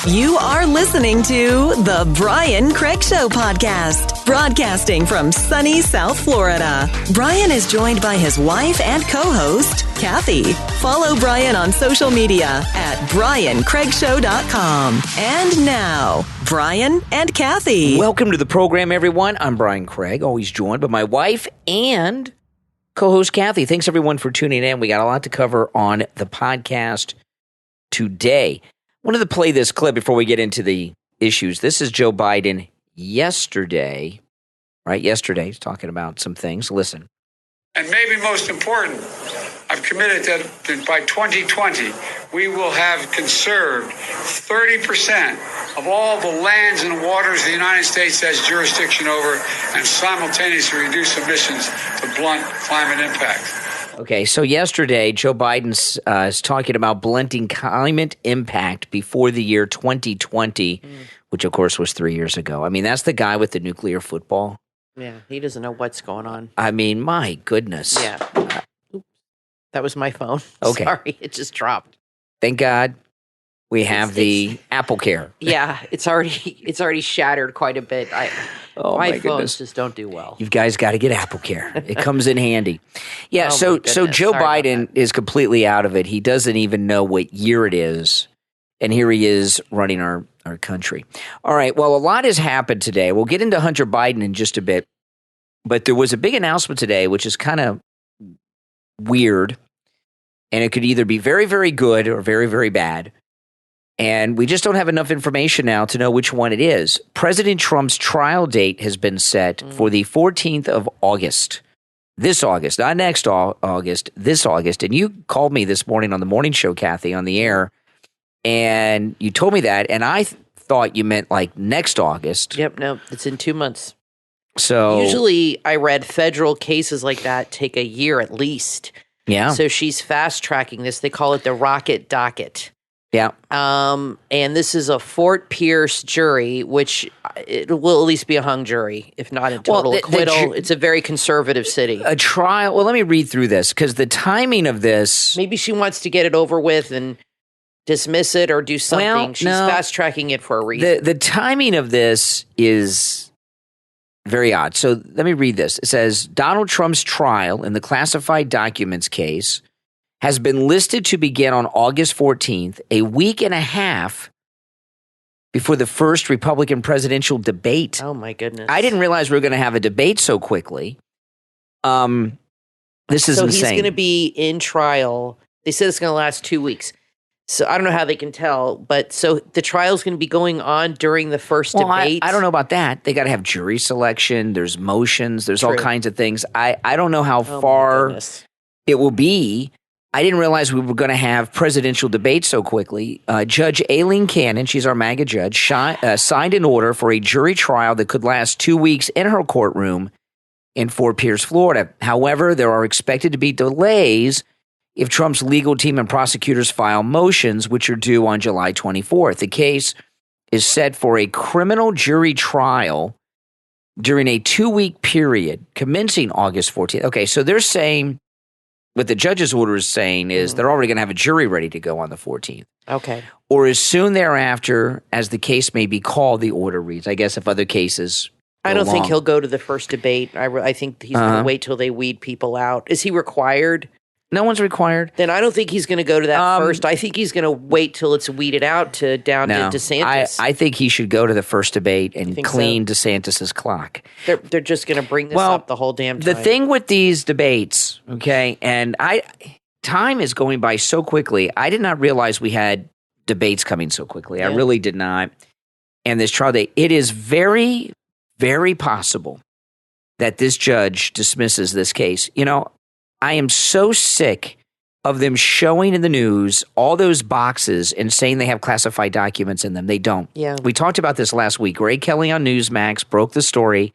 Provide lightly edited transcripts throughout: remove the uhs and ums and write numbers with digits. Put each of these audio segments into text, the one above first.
You are listening to The Brian Craig Show podcast, broadcasting from sunny South Florida. Brian is joined by his wife and co-host, Kathy. Follow Brian on social media at BrianCraigShow.com. And now, Brian and Kathy. Welcome to the program, everyone. I'm Brian Craig, always joined by my wife and co-host Kathy. Thanks, everyone, for tuning in. We got a lot to cover on the podcast today. I wanted to play this clip before we get into the issues. This is Joe Biden yesterday, right? Yesterday, he's talking about some things. Listen. And maybe most important, I've committed that by 2020, we will have conserved 30% of all the lands and waters the United States has jurisdiction over and simultaneously reduce emissions to blunt climate impact. Okay, so yesterday, Joe Biden is talking about blunting climate impact before the year 2020, which, of course, was 3 years ago. I mean, that's the guy with the nuclear football. Yeah, he doesn't know what's going on. I mean, my goodness. Yeah. Oops. That was my phone. Okay. Sorry, it just dropped. Thank God we have the Apple Care. Yeah, it's already shattered quite a bit. My phones just don't do well. You guys got to get Apple Care. It comes in handy. Yeah, so Joe Sorry Biden is completely out of it. He doesn't even know what year it is. And here he is running our country. All right, well, a lot has happened today. We'll get into Hunter Biden in just a bit. But there was a big announcement today, which is kind of weird. And it could either be very, very good or very, very bad. And we just don't have enough information now to know which one it is. President Trump's trial date has been set for the 14th of August. This August, not next August, this August. And you called me this morning on the morning show, Kathy, on the air. And you told me that. And I thought you meant like next August. Yep, no, it's in 2 months. So usually I read federal cases like that take a year at least. Yeah. So she's fast tracking this. They call it the rocket docket. Yeah. And this is a Fort Pierce jury, which it will at least be a hung jury, if not a total acquittal. It's a very conservative city. A trial. Well, let me read through this because the timing of this. Maybe she wants to get it over with and dismiss it or do something. Well, She's fast tracking it for a reason. The timing of this is very odd. So let me read this. It says Donald Trump's trial in the classified documents case has been listed to begin on August 14th, a week and a half before the first Republican presidential debate. Oh, my goodness. I didn't realize we were going to have a debate so quickly. This is insane. So he's going to be in trial. They said it's going to last 2 weeks. So I don't know how they can tell, but so the trial's going to be going on during the first debate? I don't know about that. They got to have jury selection. There's motions. There's all kinds of things. I don't know how far it will be. I didn't realize we were going to have presidential debates so quickly. Judge Aileen Cannon, she's our MAGA judge, signed an order for a jury trial that could last 2 weeks in her courtroom in Fort Pierce, Florida. However, there are expected to be delays if Trump's legal team and prosecutors file motions, which are due on July 24th. The case is set for a criminal jury trial during a 2-week period commencing August 14th. Okay, so they're saying what the judge's order is saying is they're already going to have a jury ready to go on the 14th. Okay. Or as soon thereafter as the case may be called, the order reads. I guess if other cases I don't think he'll go to the first debate. I think he's going to wait till they weed people out. Is he required? No one's required. Then I don't think he's going to go to that first. I think he's going to wait till it's weeded out down to DeSantis. I think he should go to the first debate and clean DeSantis's clock. They're just going to bring this up the whole damn time. The thing with these debates, okay, and time is going by so quickly. I did not realize we had debates coming so quickly. Yeah. I really did not. And this trial date, it is very, very possible that this judge dismisses this case. You know, I am so sick of them showing in the news all those boxes and saying they have classified documents in them. They don't. Yeah. We talked about this last week. Ray Kelly on Newsmax broke the story.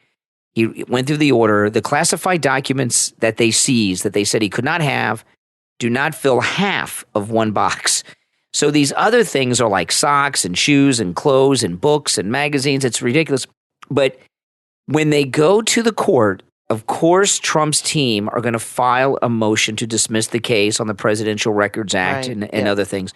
He went through the order. The classified documents that they seized, that they said he could not have, do not fill half of one box. So these other things are like socks and shoes and clothes and books and magazines. It's ridiculous. But when they go to the court, of course, Trump's team are going to file a motion to dismiss the case on the Presidential Records Act and other things.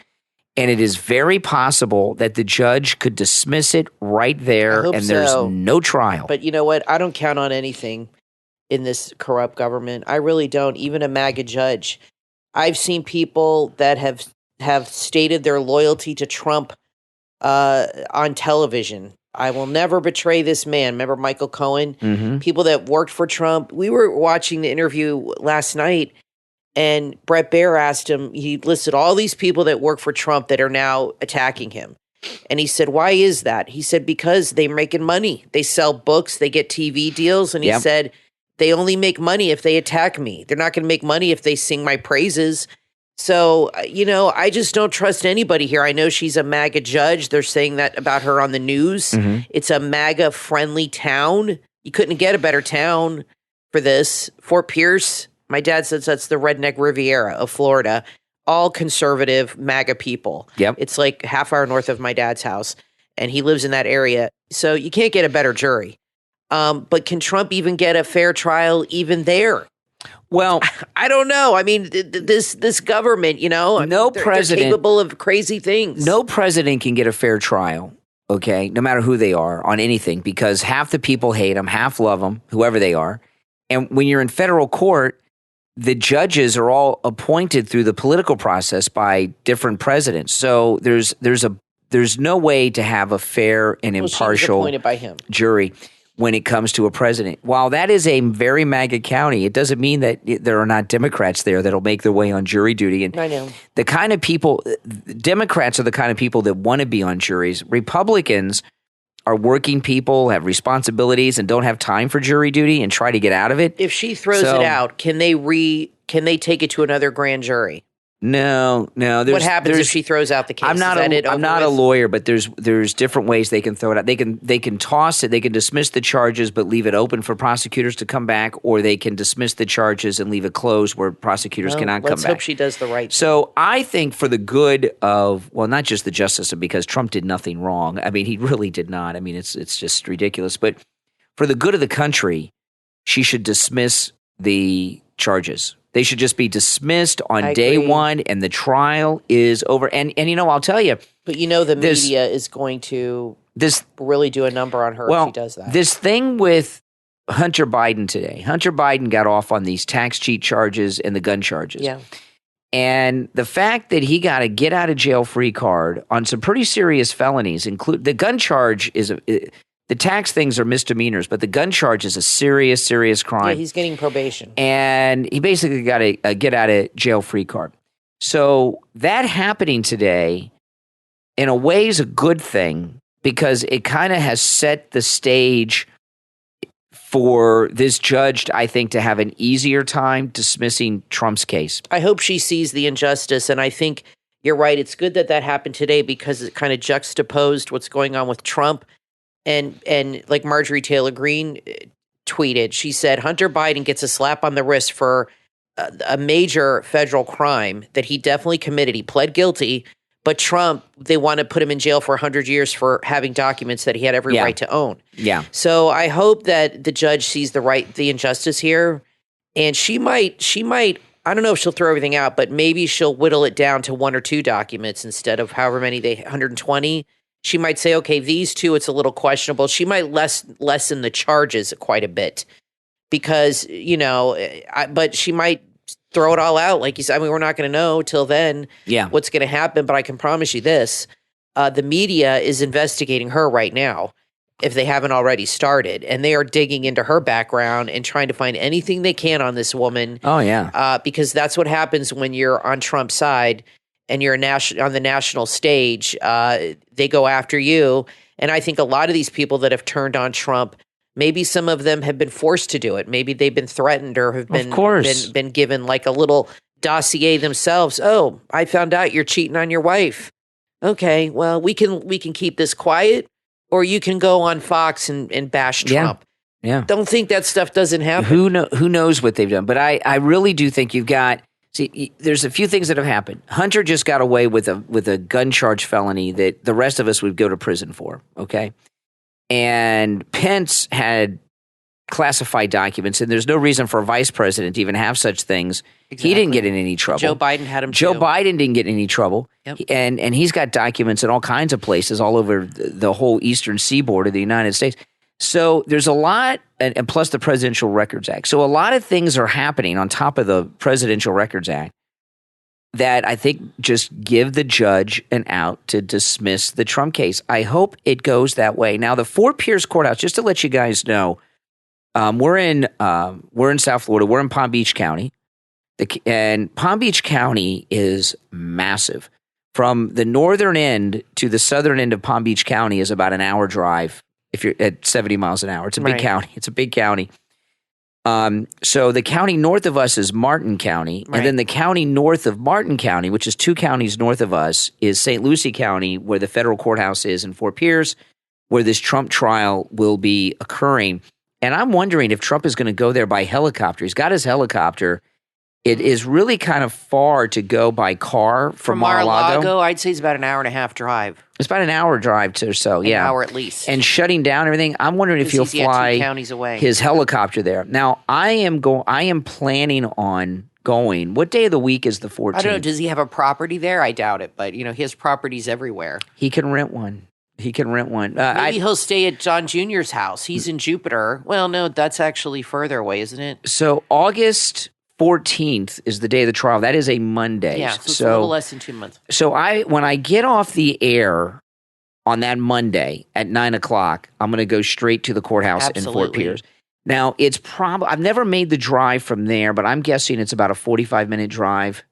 And it is very possible that the judge could dismiss it right there, and there's no trial. But you know what? I don't count on anything in this corrupt government. I really don't. Even a MAGA judge. I've seen people that have stated their loyalty to Trump on television. I will never betray this man. Remember Michael Cohen? Mm-hmm. People that worked for Trump. We were watching the interview last night, and Brett Baer asked him, he listed all these people that work for Trump that are now attacking him. And he said, why is that? He said, because they're making money. They sell books, they get TV deals. And he said, they only make money if they attack me. They're not going to make money if they sing my praises. So, I just don't trust anybody here. I know she's a MAGA judge. They're saying that about her on the news. Mm-hmm. It's a MAGA-friendly town. You couldn't get a better town for this. Fort Pierce, my dad says that's the redneck Riviera of Florida. All conservative MAGA people. Yep. It's like half hour north of my dad's house, and he lives in that area. So you can't get a better jury. But can Trump even get a fair trial even there? Well, I don't know. I mean, this government, no president they're capable of crazy things. No president can get a fair trial, okay, no matter who they are on anything, because half the people hate them, half love them, whoever they are. And when you're in federal court, the judges are all appointed through the political process by different presidents. So there's no way to have a fair and impartial appointed by him. Jury when it comes to a president. While that is a very MAGA county, it doesn't mean that there are not Democrats there that'll make their way on jury duty. And I know. the kind of people, Democrats are the kind of people that want to be on juries. Republicans are working people, have responsibilities, and don't have time for jury duty and try to get out of it. If she throws it out, can they take it to another grand jury? No. What happens if she throws out the case? I'm not a lawyer, but there's different ways they can throw it out. They can toss it. They can dismiss the charges, but leave it open for prosecutors to come back, or they can dismiss the charges and leave it closed where prosecutors cannot come back. Let's hope she does the right thing. So I think for the good of, well, not just the justice, because Trump did nothing wrong. I mean, he really did not. I mean, it's just ridiculous. But for the good of the country, she should dismiss the charges. They should just be dismissed on day one, and the trial is over. And I'll tell you. But the media is going to really do a number on her if she does that. This thing with Hunter Biden today. Hunter Biden got off on these tax cheat charges and the gun charges. Yeah. And the fact that he got a get-out-of-jail-free card on some pretty serious felonies, include the gun charge the tax things are misdemeanors, but the gun charge is a serious, serious crime. Yeah, he's getting probation. And he basically got a get-out-of-jail-free card. So that happening today, in a way, is a good thing, because it kind of has set the stage for this judge, I think, to have an easier time dismissing Trump's case. I hope she sees the injustice, and I think you're right. It's good that happened today, because it kind of juxtaposed what's going on with Trump. And like Marjorie Taylor Greene tweeted, she said, Hunter Biden gets a slap on the wrist for a major federal crime that he definitely committed. He pled guilty, but Trump, they want to put him in jail for 100 years for having documents that he had every right to own. Yeah. So I hope that the judge sees the injustice here, and she might, I don't know if she'll throw everything out, but maybe she'll whittle it down to 1 or 2 documents instead of however many 120. She might say, okay, these 2, it's a little questionable. She might lessen the charges quite a bit, because, but she might throw it all out. Like you said, I mean, we're not going to know till then what's going to happen, but I can promise you this. The media is investigating her right now, if they haven't already started, and they are digging into her background and trying to find anything they can on this woman. Oh, yeah. Because that's what happens when you're on Trump's side and you're on the national stage. They go after you. And I think a lot of these people that have turned on Trump, maybe some of them have been forced to do it. Maybe they've been threatened or have been given like a little dossier themselves. Oh, I found out you're cheating on your wife. Okay, well, we can keep this quiet, or you can go on Fox and bash Trump. Yeah. Don't think that stuff doesn't happen. Who knows what they've done? But I really do think you've got. See, there's a few things that have happened. Hunter just got away with a gun charge felony that the rest of us would go to prison for, okay? And Pence had classified documents, and there's no reason for a vice president to even have such things. Exactly. He didn't get in any trouble. Joe Biden had him too. Joe Biden didn't get in any trouble. Yep. And he's got documents in all kinds of places all over the whole eastern seaboard of the United States. So there's a lot, and plus the Presidential Records Act. So a lot of things are happening on top of the Presidential Records Act that I think just give the judge an out to dismiss the Trump case. I hope it goes that way. Now, the Fort Pierce Courthouse, just to let you guys know, we're in South Florida. We're in Palm Beach County, and Palm Beach County is massive. From the northern end to the southern end of Palm Beach County is about an hour drive if you're at 70 miles an hour. It's a big county. It's a big county. So the county north of us is Martin County, and then the county north of Martin County, which is 2 counties north of us, is St. Lucie County, where the federal courthouse is in Fort Pierce, where this Trump trial will be occurring. And I'm wondering if Trump is going to go there by helicopter. He's got his helicopter. It is really kind of far to go by car from Mar-a-Lago. I'd say it's about an hour and a half drive. It's about an hour drive or so, An hour at least. And shutting down everything. I'm wondering if he'll fly 2 counties away. His helicopter there. Now, I am planning on going. What day of the week is the 14th? I don't know. Does he have a property there? I doubt it. But, he has properties everywhere. He can rent one. Maybe he'll stay at John Jr.'s house. He's in Jupiter. Well, no, that's actually further away, isn't it? So August 14th is the day of the trial. That is a Monday. Yeah, so it's a little less than 2 months. So when I get off the air on that Monday at 9 o'clock, I'm going to go straight to the courthouse in Fort Pierce. Now, it's I've never made the drive from there, but I'm guessing it's about a 45-minute drive,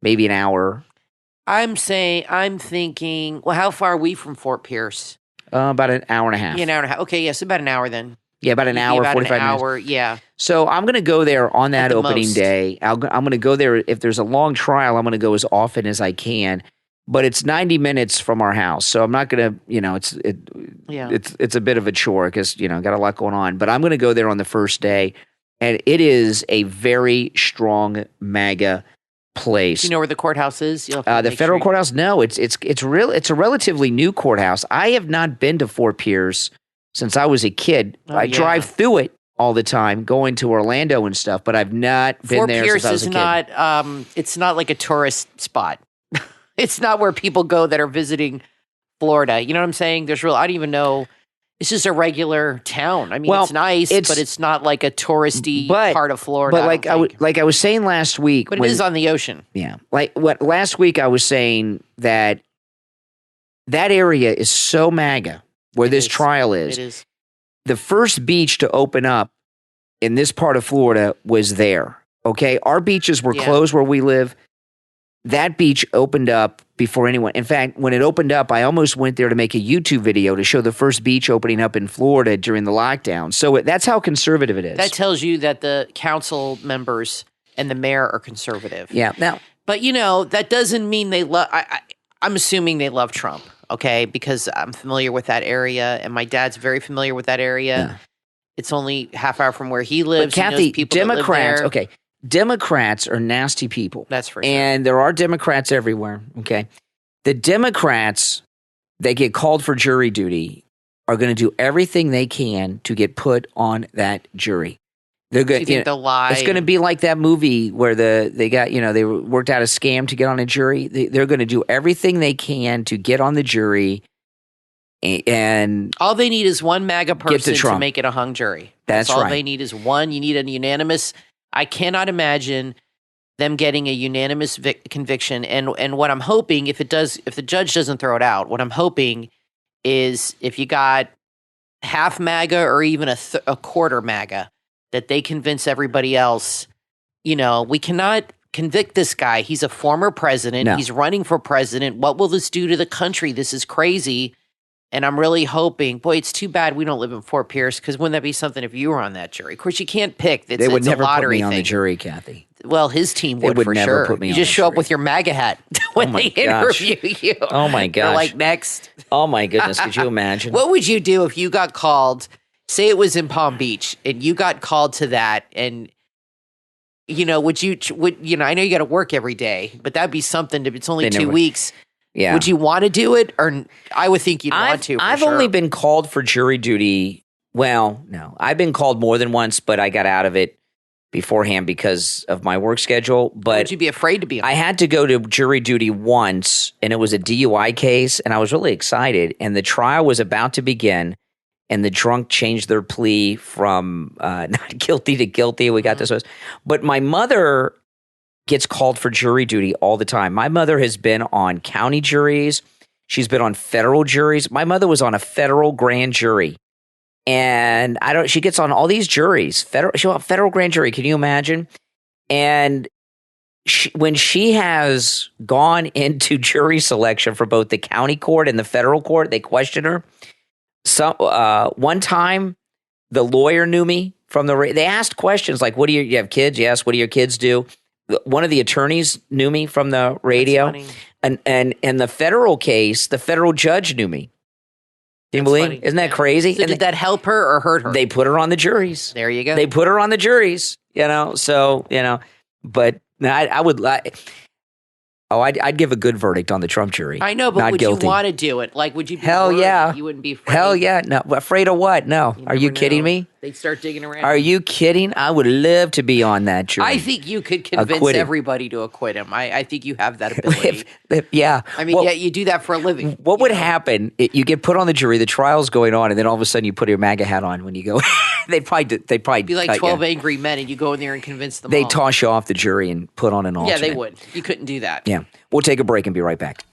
maybe an hour. I'm thinking, well, how far are we from Fort Pierce? About an hour and a half. Yeah, an hour and a half. Okay, yes, about an hour then. Yeah, about an hour, 45 minutes. Yeah. So I'm going to go there on that opening day. I'm going to go there. If there's a long trial, I'm going to go as often as I can. But it's 90 minutes from our house. So I'm not going to, it's a bit of a chore because, got a lot going on. But I'm going to go there on the first day. And it is a very strong MAGA place. Do you know where the courthouse is? The federal courthouse? No, it's a relatively new courthouse. I have not been to Fort Pierce since I was a kid. I drive through it all the time, going to Orlando and stuff, but I've not been there since I was a kid. Fort Pierce is it's not like a tourist spot. It's not where people go that are visiting Florida. You know what I'm saying? I don't even know. It's just a regular town. I mean, it's nice, but it's not like a touristy part of Florida. But like I was saying last week. But it is on the ocean. Yeah. Last week I was saying that area is so MAGA where this trial is. It is. The first beach to open up in this part of Florida was there. Okay. Our beaches were closed where we live. That beach opened up before anyone. In fact, when it opened up, I almost went there to make a YouTube video to show the first beach opening up in Florida during the lockdown. So that's how conservative it is. That tells you that the council members and the mayor are conservative. Yeah. Now, but that doesn't mean they love. I'm assuming they love Trump. Okay, because I'm familiar with that area, and my dad's very familiar with that area. Yeah. It's only half hour from where he lives. But Kathy, Democrats. Okay. Democrats are nasty people. That's for sure. And there are Democrats everywhere, okay? The Democrats that get called for jury duty are going to do everything they can to get put on that jury. They're going to lie. It's going to be like that movie where they worked out a scam to get on a jury. They're going to do everything they can to get on the jury, and all they need is one MAGA person to make it a hung jury. That's all right. They need is one. You need a unanimous. I cannot imagine them getting a unanimous conviction. And what I'm hoping, if the judge doesn't throw it out, what I'm hoping is if you got half MAGA or even a quarter MAGA, that they convince everybody else, we cannot convict this guy. He's a former president. No. He's running for president. What will this do to the country? This is crazy. And I'm really hoping, boy, it's too bad we don't live in Fort Pierce, because wouldn't that be something if you were on that jury? Of course, you can't pick. They would never put me on the jury, Kathy. Well, his team would for never sure. Put me you on just show up with your MAGA hat when they interview you. Oh, my gosh. They're like, next. Oh, my goodness. Could you imagine? What would you do if you got called, say it was in Palm Beach, and you got called to that, and I know you got to work every day, but that'd be something. It's only 2 weeks. Yeah. Would you want to do it? Or I would think you'd want to. I've only been called for jury duty Well, no. I've been called more than once, but I got out of it beforehand because of my work schedule. But would you be afraid to be on? I had to go to jury duty once, and it was a DUI case, and I was really excited. And the trial was about to begin, and the drunk changed their plea from not guilty to guilty. We got this. But my mother gets called for jury duty all the time. My mother has been on county juries. She's been on federal juries. My mother was on a federal grand jury. And she gets on all these juries, federal grand jury. Can you imagine? And when she has gone into jury selection for both the county court and the federal court, they question her. One time, the lawyer knew me from they asked questions like, "What do you have kids?" Yes. What do your kids do? One of the attorneys knew me from the radio, and the federal case, the federal judge knew me. Can you believe? Funny. Isn't that crazy? So did that help her or hurt her? They put her on the juries. There you go. They put her on the juries, So, but I would like. Oh, I'd give a good verdict on the Trump jury. I know, but not would guilty. You want to do it? Like, would you be Hell worried? yeah. You wouldn't be afraid? Hell yeah. No. Afraid of what? No. Are you kidding me? They'd start digging around. Are you kidding? I would love to be on that jury. I think you could convince everybody to acquit him. I think you have that ability. Yeah. I mean, you do that for a living. What would happen? You get put on the jury, the trial's going on, and then all of a sudden you put your MAGA hat on when you go. They'd probably be like 12 angry men, and you go in there and convince them. They toss you off the jury and put on an alternate. Yeah, they would. You couldn't do that. Yeah. We'll take a break and be right back.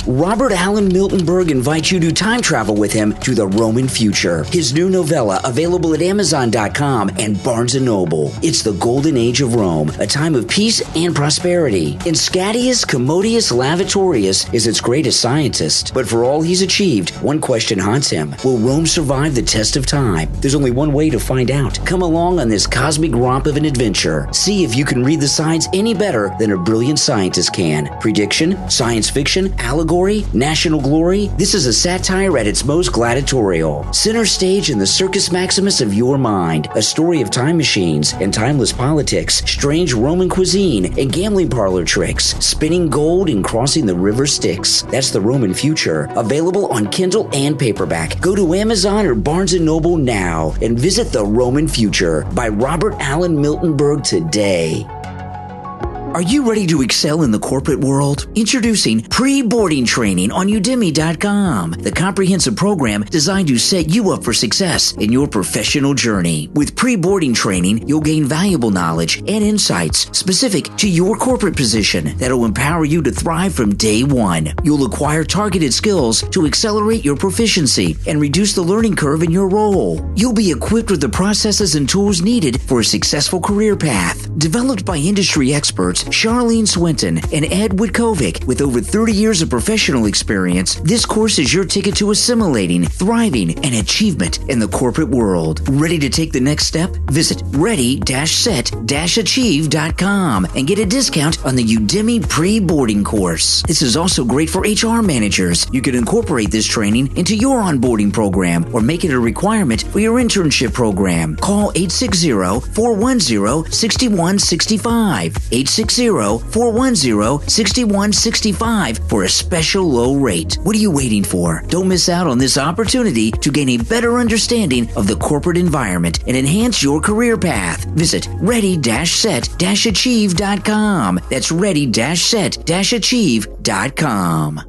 Robert Allen Miltenberg invites you to time travel with him to the Roman future. His new novella, available at Amazon.com and Barnes & Noble. It's the golden age of Rome, a time of peace and prosperity. And Scadius Commodius Lavatorius is its greatest scientist. But for all he's achieved, one question haunts him. Will Rome survive the test of time? There's only one way to find out. Come along on this cosmic romp of an adventure. See if you can read the signs any better than a brilliant scientist can. Prediction, science fiction, allegory, national glory. This is a satire at its most gladiatorial. Center stage in the Circus Maximus of your mind. A story of time machines and timeless politics, strange Roman cuisine and gambling parlor tricks, spinning gold and crossing the river Styx. That's the Roman future. Available on Kindle and paperback. Go to Amazon or Barnes & Noble now and visit The Roman Future by Robert Allen Miltenberg today. Are you ready to excel in the corporate world? Introducing Pre-Boarding Training on Udemy.com, the comprehensive program designed to set you up for success in your professional journey. With Pre-Boarding Training, you'll gain valuable knowledge and insights specific to your corporate position that'll empower you to thrive from day one. You'll acquire targeted skills to accelerate your proficiency and reduce the learning curve in your role. You'll be equipped with the processes and tools needed for a successful career path. Developed by industry experts Charlene Swinton and Ed Witkovic, with over 30 years of professional experience, this course is your ticket to assimilating, thriving, and achievement in the corporate world. Ready to take the next step? Visit ready-set-achieve.com and get a discount on the Udemy pre-boarding course. This is also great for HR managers. You can incorporate this training into your onboarding program or make it a requirement for your internship program. Call 860-410-6165. 860-410-6165 for a special low rate. What are you waiting for? Don't miss out on this opportunity to gain a better understanding of the corporate environment and enhance your career path. Visit ready-set-achieve.com. That's ready-set-achieve.com.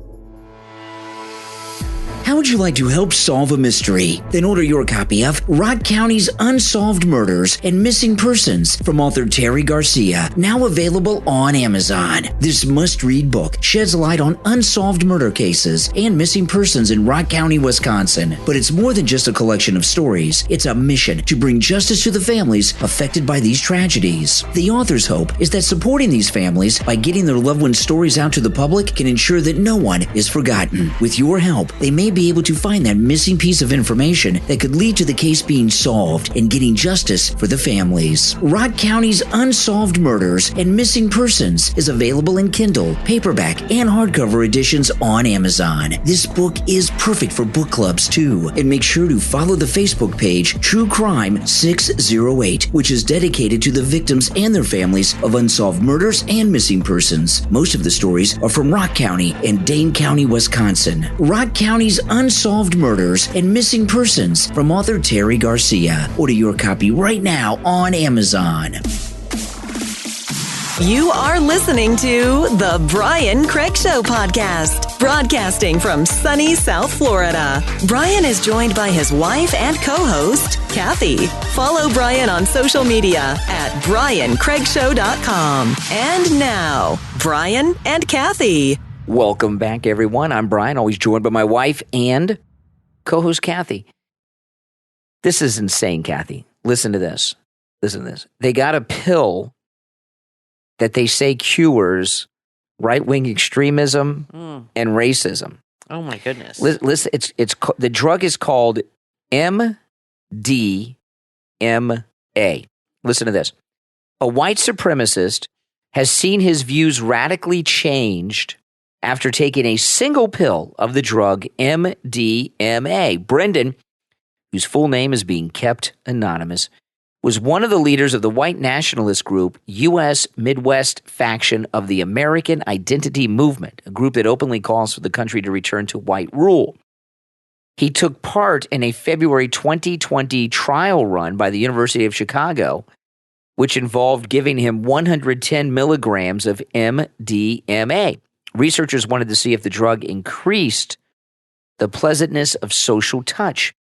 How would you like to help solve a mystery? Then order your copy of Rock County's Unsolved Murders and Missing Persons from author Terry Garcia, now available on Amazon. This must-read book sheds light on unsolved murder cases and missing persons in Rock County, Wisconsin. But it's more than just a collection of stories. It's a mission to bring justice to the families affected by these tragedies. The author's hope is that supporting these families by getting their loved ones' stories out to the public can ensure that no one is forgotten. With your help, they may be able to find that missing piece of information that could lead to the case being solved and getting justice for the families. Rock County's Unsolved Murders and Missing Persons is available in Kindle, paperback, and hardcover editions on Amazon. This book is perfect for book clubs too, and make sure to follow the Facebook page True Crime 608, which is dedicated to the victims and their families of unsolved murders and missing persons. Most of the stories are from Rock County and Dane County, Wisconsin. Rock County's Unsolved Murders and Missing Persons from author Terry Garcia. Order your copy right now on Amazon. You are listening to the Brian Craig Show podcast, broadcasting from sunny South Florida. Brian is joined by his wife and co-host, Kathy. Follow Brian on social media at briancraigshow.com. And now, Brian and Kathy. Welcome back, everyone. I'm Brian, always joined by my wife and co-host, Kathy. This is insane, Kathy. Listen to this. Listen to this. They got a pill that they say cures right-wing extremism and racism. Oh my goodness! Listen, it's the drug is called MDMA. Listen to this: a white supremacist has seen his views radically changed after taking a single pill of the drug MDMA. Brendan, whose full name is being kept anonymous, was one of the leaders of the white nationalist group, U.S. Midwest faction of the American Identity Movement, a group that openly calls for the country to return to white rule. He took part in a February 2020 trial run by the University of Chicago, which involved giving him 110 milligrams of MDMA. Researchers wanted to see if the drug increased the pleasantness of social touch.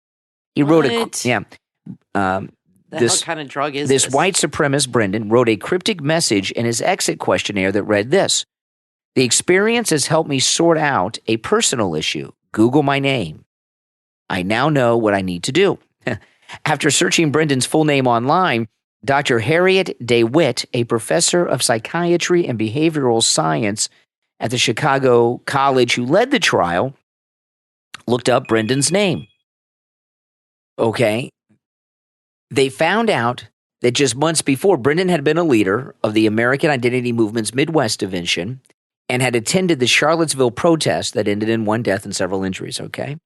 He wrote what kind of drug is this? White supremacist, Brendan, wrote a cryptic message in his exit questionnaire that read this: "The experience has helped me sort out a personal issue. Google my name. I now know what I need to do." After searching Brendan's full name online, Dr. Harriet DeWitt, a professor of psychiatry and behavioral science at the Chicago College who led the trial, looked up Brendan's name. Okay. They found out that just months before, Brendan had been a leader of the American Identity Movement's Midwest division and had attended the Charlottesville protest that ended in one death and several injuries, okay?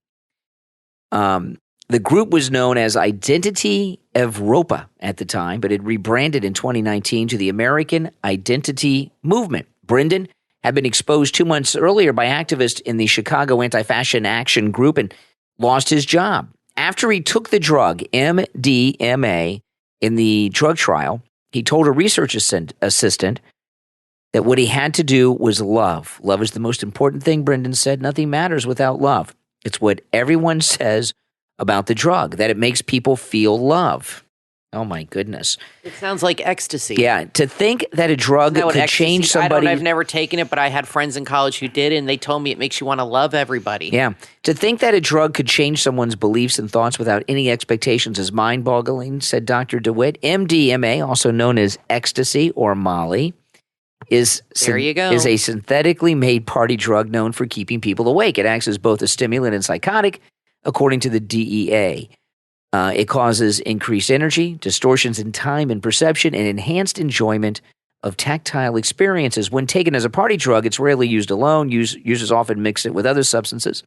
The group was known as Identity Evropa at the time, but it rebranded in 2019 to the American Identity Movement. Brendan had been exposed 2 months earlier by activists in the Chicago Anti-Fashion Action Group and lost his job. After he took the drug, MDMA, in the drug trial, he told a research assistant that what he had to do was love. Love is the most important thing, Brendan said. Nothing matters without love. It's what everyone says about the drug, that it makes people feel love. Oh, my goodness. It sounds like ecstasy. Yeah, to think that a drug could change somebody. I've never taken it, but I had friends in college who did, and they told me it makes you want to love everybody. Yeah, to think that a drug could change someone's beliefs and thoughts without any expectations is mind-boggling, said Dr. DeWitt. MDMA, also known as ecstasy or Molly, is a synthetically made party drug known for keeping people awake. It acts as both a stimulant and psychotic, according to the DEA. It causes increased energy, distortions in time and perception, and enhanced enjoyment of tactile experiences. When taken as a party drug, it's rarely used alone. Users often mix it with other substances.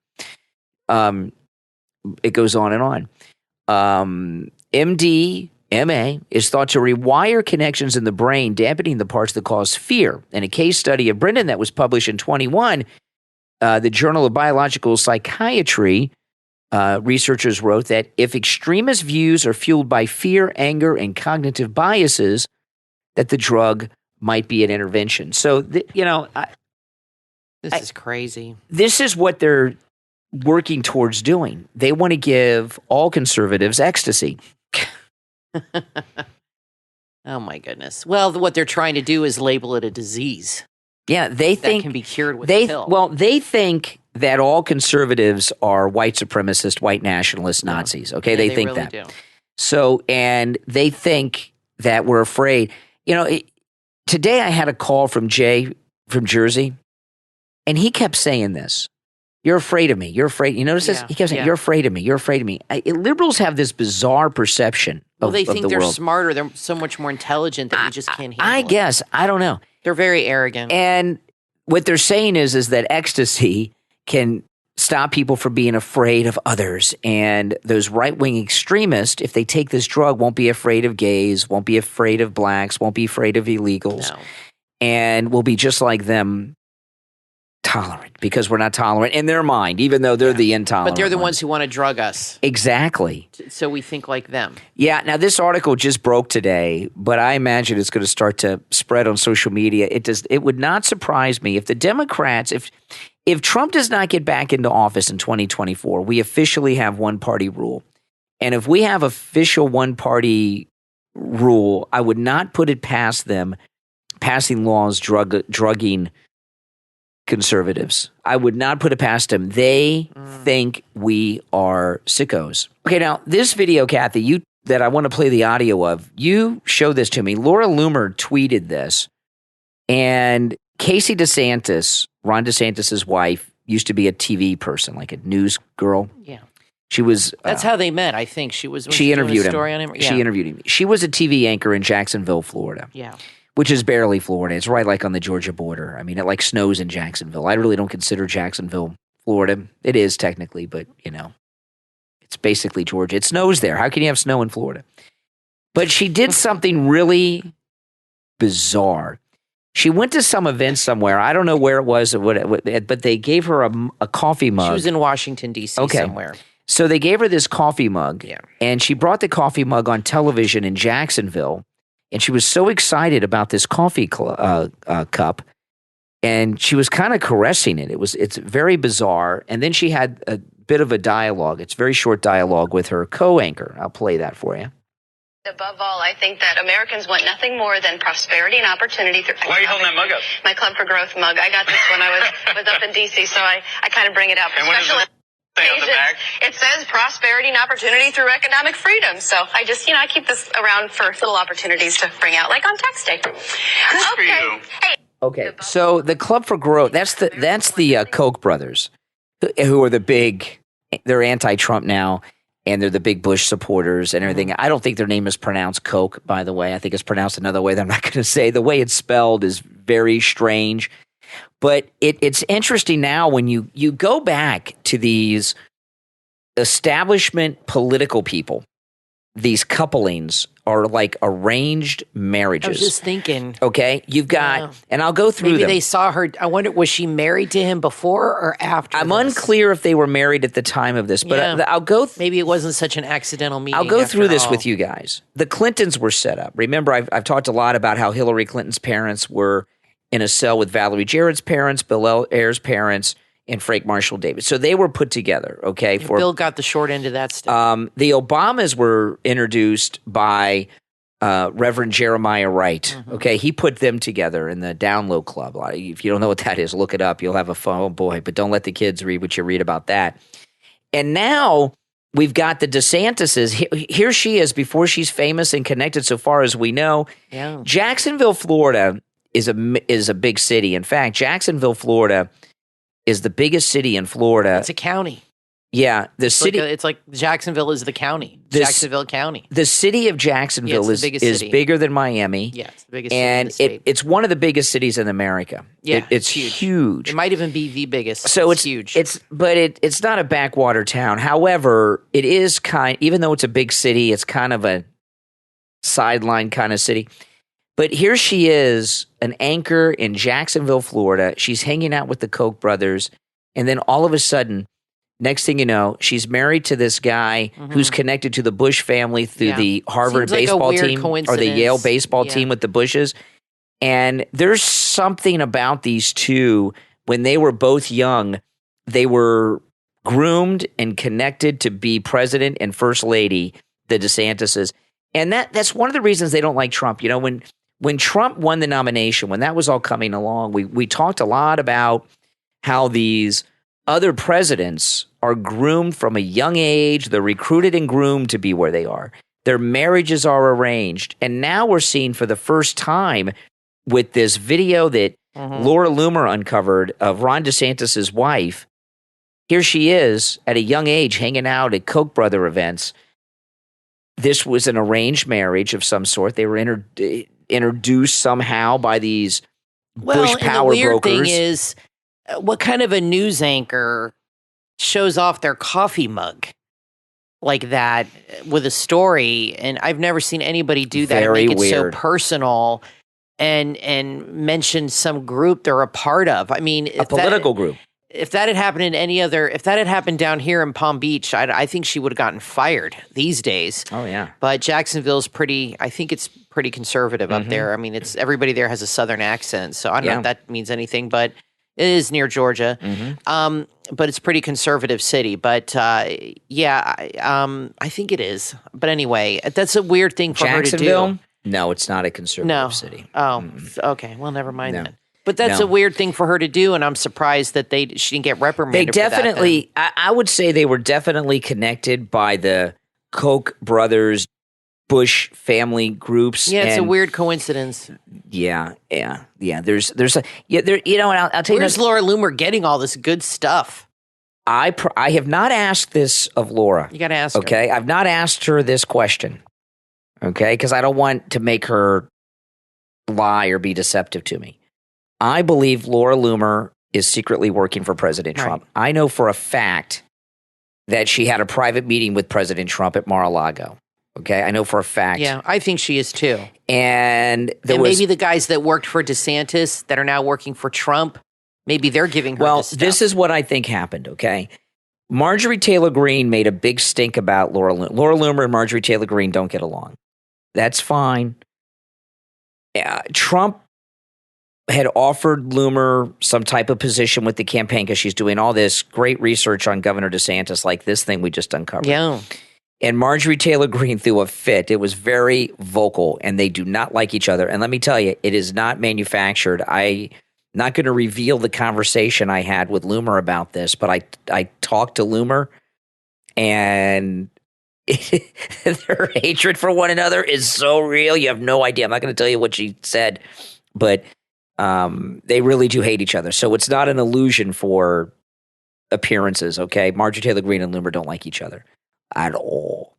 It goes on and on. MDMA is thought to rewire connections in the brain, dampening the parts that cause fear. In a case study of Brendan that was published in 2021, the Journal of Biological Psychiatry, researchers wrote that if extremist views are fueled by fear, anger, and cognitive biases, that the drug might be an intervention. So, this is crazy. This is what they're working towards doing. They want to give all conservatives ecstasy. Oh, my goodness. Well, what they're trying to do is label it a disease. Yeah, they think that can be cured with a pill. Well, they think that all conservatives are white supremacist, white nationalist Nazis. Okay, they think really that. Do. So, and they think that we're afraid. Today I had a call from Jay from Jersey, and he kept saying this. You're afraid of me. You're afraid. You notice this? He kept saying, you're afraid of me. You're afraid of me. Liberals have this bizarre perception of the world. Well, they think they're smarter. They're so much more intelligent that we just can't handle it. I guess. I don't know. They're very arrogant. And what they're saying is that ecstasy can stop people from being afraid of others. And those right-wing extremists, if they take this drug, won't be afraid of gays, won't be afraid of blacks, won't be afraid of illegals, and will be just like them tolerant because we're not tolerant in their mind, even though they're the intolerant. But they're the ones who want to drug us. Exactly. So we think like them. Yeah. Now, this article just broke today, but I imagine it's going to start to spread on social media. It would not surprise me if the Democrats, if Trump does not get back into office in 2024, we officially have one-party rule. And if we have official one-party rule, I would not put it past them passing laws drugging conservatives. I would not put it past them. They think we are sickos. Okay, now this video, Kathy, that I want to play the audio of, you showed this to me. Laura Loomer tweeted this, and Casey DeSantis, Ron DeSantis' wife, used to be a TV person, like a news girl. Yeah. She was. That's how they met, I think. She interviewed him. Story on him. Yeah. She interviewed him. She was a TV anchor in Jacksonville, Florida. Yeah. Which is barely Florida. It's right like on the Georgia border. I mean, it like snows in Jacksonville. I really don't consider Jacksonville Florida. It is technically, but it's basically Georgia. It snows there. How can you have snow in Florida? But she did something really bizarre. She went to some event somewhere. I don't know where it was, but they gave her a coffee mug. She was in Washington, D.C. somewhere. So they gave her this coffee mug, and she brought the coffee mug on television in Jacksonville. And she was so excited about this coffee cup, and she was kind of caressing it. It's very bizarre. And then she had a bit of a dialogue. It's very short dialogue with her co-anchor. I'll play that for you. Above all, I think that Americans want nothing more than prosperity and opportunity. Why are you holding that mug up? My Club for Growth mug. I got this when I was up in D.C., so I kind of bring it out for special occasions. On the back? It says prosperity and opportunity through economic freedom. So I just, I keep this around for little opportunities to bring out, like on tax day. Good for you. Hey. Okay, so the Club for Growth, that's the Koch brothers, who are they're anti-Trump now, and they're the big Bush supporters and everything. I don't think their name is pronounced Koch, by the way. I think it's pronounced another way that I'm not going to say. The way it's spelled is very strange. But it's interesting now when you go back to these establishment political people, these couplings are like arranged marriages. I was just thinking. Okay, you've got, and I'll go through them. Maybe they saw her. I wonder, was she married to him before or after? I'm unclear if they were married at the time of this, but I'll go. Maybe it wasn't such an accidental meeting. I'll go through this with you guys. The Clintons were set up. Remember, I've talked a lot about how Hillary Clinton's parents were in a cell with Valerie Jarrett's parents, Bill Ayers' parents, and Frank Marshall Davis. So they were put together, okay? Bill got the short end of that stuff. The Obamas were introduced by Reverend Jeremiah Wright, okay? He put them together in the Download Club. If you don't know what that is, look it up. You'll have a phone, oh boy, but don't let the kids read what you read about that. And now we've got the DeSantises. Here she is before she's famous and connected so far as we know. Yeah. Jacksonville, Florida is a big city. In fact, Jacksonville, Florida is the biggest city in Florida. It's a county. Yeah, city. It's like Jacksonville is the county. Jacksonville County. The city of Jacksonville is bigger than Miami. Yeah, it's the biggest and city in the state. It's one of the biggest cities in America. Yeah, it's huge. It might even be the biggest. So it's huge. It's not a backwater town. However, it is even though it's a big city, it's kind of a sideline kind of city. But here she is, an anchor in Jacksonville, Florida. She's hanging out with the Koch brothers. And then all of a sudden, next thing you know, she's married to this guy who's connected to the Bush family through the Harvard baseball team or the Yale baseball team with the Bushes. And there's something about these two. When they were both young, they were groomed and connected to be president and first lady, the DeSantises. And that's one of the reasons they don't like Trump. You know, when Trump won the nomination, when that was all coming along, we talked a lot about how these other presidents are groomed from a young age. They're recruited and groomed to be where they are. Their marriages are arranged. And now we're seeing for the first time with this video that Laura Loomer uncovered of Ron DeSantis' wife. Here she is at a young age hanging out at Koch brother events. This was an arranged marriage of some sort. They were introduced somehow by these Bush power brokers. The weird thing is, what kind of a news anchor shows off their coffee mug like that with a story? And I've never seen anybody do that. Very and make it weird. So personal. and mention some group they're a part of. I mean, a political group. If that had happened in if that had happened down here in Palm Beach, I think she would have gotten fired these days. Oh, yeah. But Jacksonville's I think it's pretty conservative up there. I mean, everybody there has a Southern accent, so I don't know if that means anything, but it is near Georgia. But it's a pretty conservative city. But I think it is. But anyway, that's a weird thing for her to do. No, it's not a conservative city. Oh, okay. Well, never mind then. But that's a weird thing for her to do, and I'm surprised that she didn't get reprimanded. They definitely, I would say they were definitely connected by the Koch brothers, Bush family groups. Yeah, it's a weird coincidence. Yeah. There's a I'll tell you. Where's Laura Loomer getting all this good stuff? I have not asked this of Laura. You got to ask her. Okay, I've not asked her this question. Okay, because I don't want to make her lie or be deceptive to me. I believe Laura Loomer is secretly working for President Trump. I know for a fact that she had a private meeting with President Trump at Mar-a-Lago. Okay, I know for a fact. Yeah, I think she is too. And maybe the guys that worked for DeSantis that are now working for Trump, maybe they're giving her this stuff. This is what I think happened, okay? Marjorie Taylor Greene made a big stink about Laura Loomer. Laura Loomer and Marjorie Taylor Greene don't get along. That's fine. Trump had offered Loomer some type of position with the campaign because she's doing all this great research on Governor DeSantis, like this thing we just uncovered. Yeah. And Marjorie Taylor Greene threw a fit. It was very vocal, and they do not like each other. And let me tell you, it is not manufactured. I'm not going to reveal the conversation I had with Loomer about this, but I talked to Loomer, and their hatred for one another is so real. You have no idea. I'm not going to tell you what she said, but they really do hate each other. So it's not an illusion for appearances, okay? Marjorie Taylor Greene and Loomer don't like each other at all.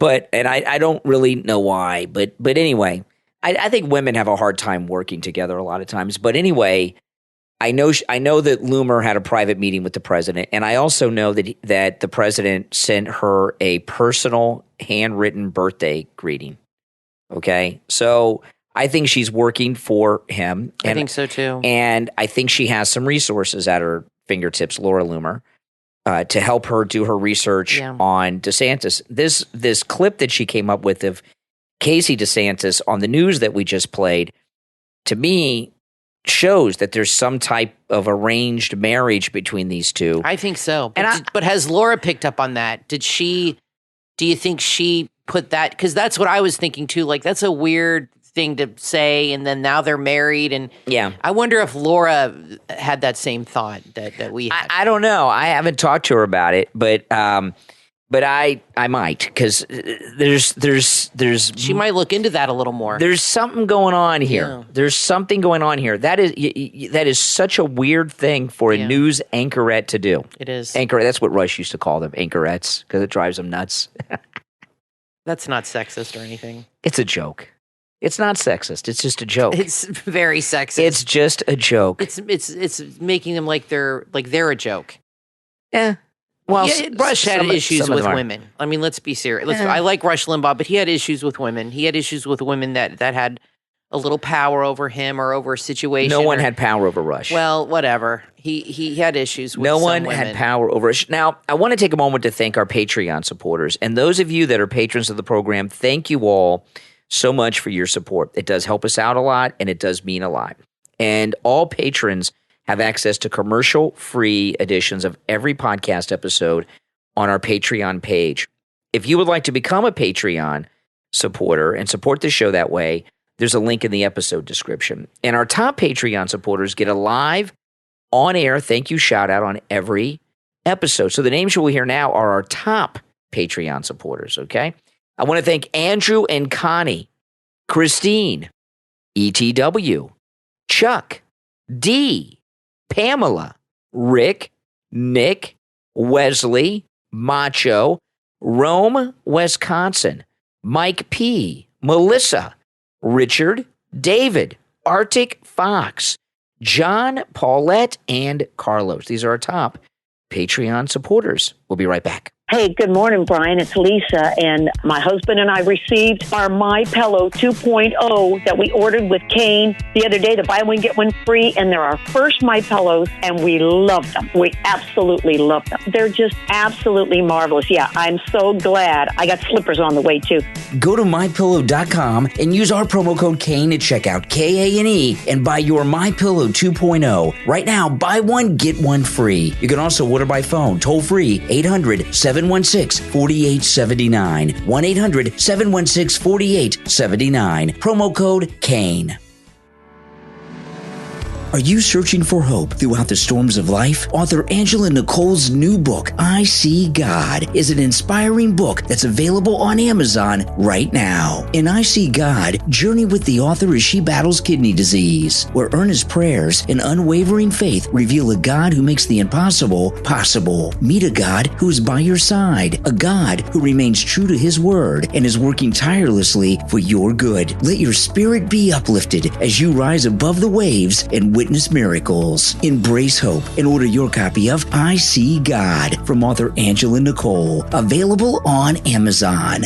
And I don't really know why, but anyway, I think women have a hard time working together a lot of times. But anyway, I know that Loomer had a private meeting with the president, and I also know that the president sent her a personal handwritten birthday greeting. Okay, so I think she's working for him. I think so too. And I think she has some resources at her fingertips, Laura Loomer, to help her do her research on DeSantis. This clip that she came up with of Casey DeSantis on the news that we just played, to me, shows that there's some type of arranged marriage between these two. I think so. But has Laura picked up on that? Do you think she put that? Because that's what I was thinking too. Like, that's a weird thing to say, and then now they're married, and I wonder if Laura had that same thought that we had. I don't know. I haven't talked to her about it, but I might, because there's she might look into that a little more. There's something going on here. Yeah. There's something going on here. That is such a weird thing for a news anchorette to do. It is. Anchorette. That's what Rush used to call them, anchorettes, because it drives them nuts. That's not sexist or anything. It's a joke. It's not sexist. It's just a joke. It's very sexist. It's just a joke. It's making them like they're a joke. Yeah. Well, Rush had issues with women. I mean, let's be serious. I like Rush Limbaugh, but he had issues with women. He had issues with women that had a little power over him or over a situation. No one had power over Rush. Well, whatever. He had issues with no some one women. had power over Rush. Now, I want to take a moment to thank our Patreon supporters. And those of you that are patrons of the program, thank you all so much for your support. It does help us out a lot, and it does mean a lot. And all patrons have access to commercial-free editions of every podcast episode on our Patreon page. If you would like to become a Patreon supporter and support the show that way, there's a link in the episode description. And our top Patreon supporters get a live, on-air thank you shout-out on every episode. So the names you will hear now are our top Patreon supporters, okay? I want to thank Andrew and Connie, Christine, ETW, Chuck, D, Pamela, Rick, Nick, Wesley, Macho, Rome, Wisconsin, Mike P, Melissa, Richard, David, ActicFox, John, Paulette, and Carlos. These are our top Patreon supporters. We'll be right back. Hey, good morning, Brian. It's Lisa, and my husband and I received our My Pillow 2.0 that we ordered with Kane the other day, the buy one, get one free, and they're our first My Pillows, and we love them. We absolutely love them. They're just absolutely marvelous. Yeah, I'm so glad. I got slippers on the way, too. Go to MyPillow.com and use our promo code Kane at checkout, K-A-N-E, and buy your My Pillow 2.0. Right now, buy one, get one free. You can also order by phone, toll free, 800-716-4879. 1-800-716-4879. Promo code Kane. Are you searching for hope throughout the storms of life? Author Angela Nicole's new book, I See God, is an inspiring book that's available on Amazon right now. In I See God, journey with the author as she battles kidney disease, where earnest prayers and unwavering faith reveal a God who makes the impossible possible. Meet a God who is by your side, a God who remains true to his word and is working tirelessly for your good. Let your spirit be uplifted as you rise above the waves and witness miracles. Embrace hope and order your copy of I See God from author Angela Nicole. Available on Amazon.